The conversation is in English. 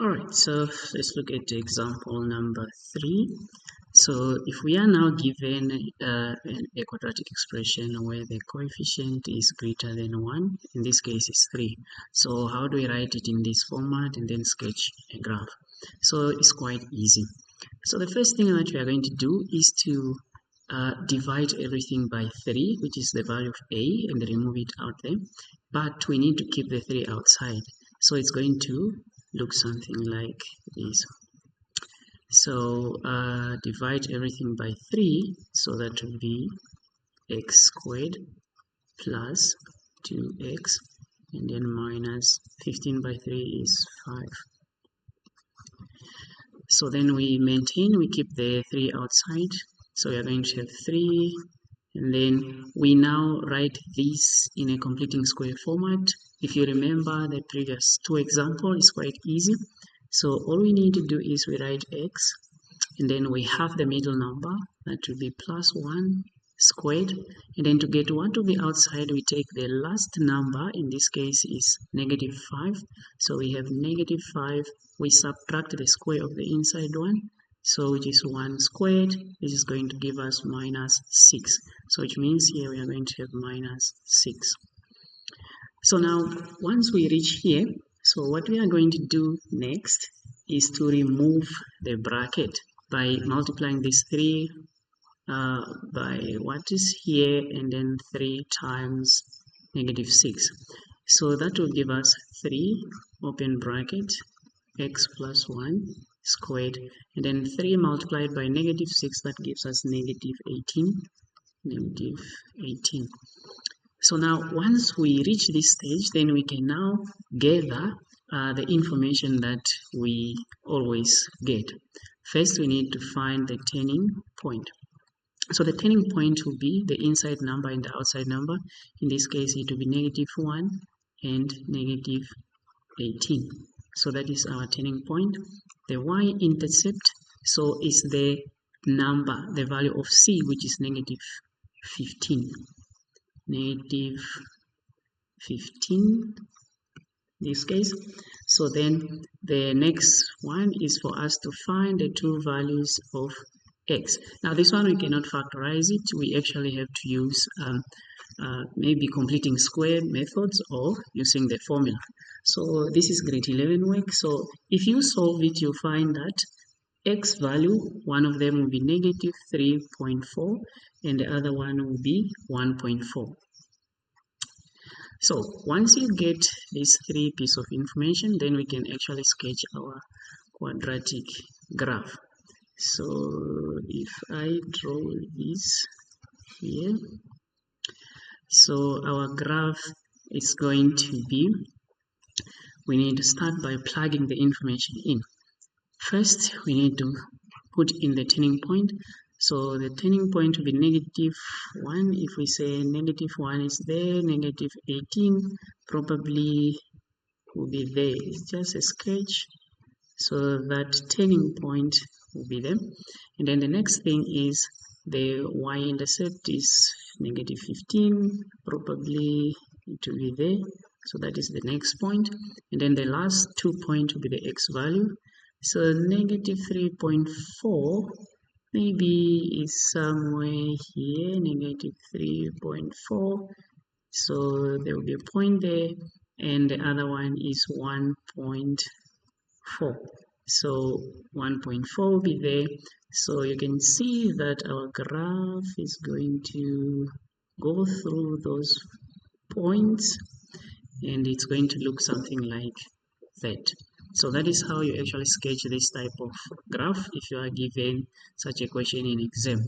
Alright, so let's look at example number 3. So if we are now given a quadratic expression where the coefficient is greater than 1, in this case is 3. So how do we write it in this format and then sketch a graph? So it's quite easy. So the first thing that we are going to do is to divide everything by 3, which is the value of a, and remove it out there. But we need to keep the 3 outside. So it's going to look something like this. So divide everything by 3, so that will be x squared plus 2x, and then minus 15 by 3 is 5. So then we maintain, we keep the 3 outside, so we are going to have 3, and then we now write this in a completing square format. If you remember the previous 2 examples, it's quite easy. So all we need to do is we write x, and then we have the middle number, that will be plus 1 squared, and then to get 1 to the outside, we take the last number, in this case is negative 5. So we have negative 5, we subtract the square of the inside one, so which is 1 squared, this is going to give us minus 6. So which means here we are going to have minus 6. So now once we reach here, so what we are going to do next is to remove the bracket by multiplying this 3 by what is here, and then 3 times negative 6. So that will give us 3 open bracket x plus 1 squared, and then 3 multiplied by negative 6, that gives us negative 18. Negative 18. So now once we reach this stage, then we can now gather the information that we always get. First, we need to find the turning point. So the turning point will be the inside number and the outside number. In this case, it will be negative 1 and negative 18. So that is our turning point. The y-intercept, so is the number, the value of c, which is negative 15. Negative 15 this case. So then the next one is for us to find the two values of x. Now this one we cannot factorize it, we actually have to use maybe completing square methods or using the formula. So this is grade 11 work. So if you solve it, you'll find that x value, one of them will be negative 3.4 and the other one will be 1.4. So once you get these 3 pieces of information, then we can actually sketch our quadratic graph. So if I draw this here, so our graph is going to be, we need to start by plugging the information in. First, we need to put in the turning point. So the turning point will be negative 1. If we say negative 1 is there, negative 18 probably will be there. It's just a sketch. So that turning point will be there. And then the next thing is the y-intercept is negative 15. Probably it will be there. So that is the next point. And then the last 2 points will be the x value. So negative 3.4 maybe is somewhere here, negative 3.4. So there will be a point there, and the other one is 1.4. So 1.4 will be there. So you can see that our graph is going to go through those points, and it's going to look something like that. So that is how you actually sketch this type of graph if you are given such a question in exam.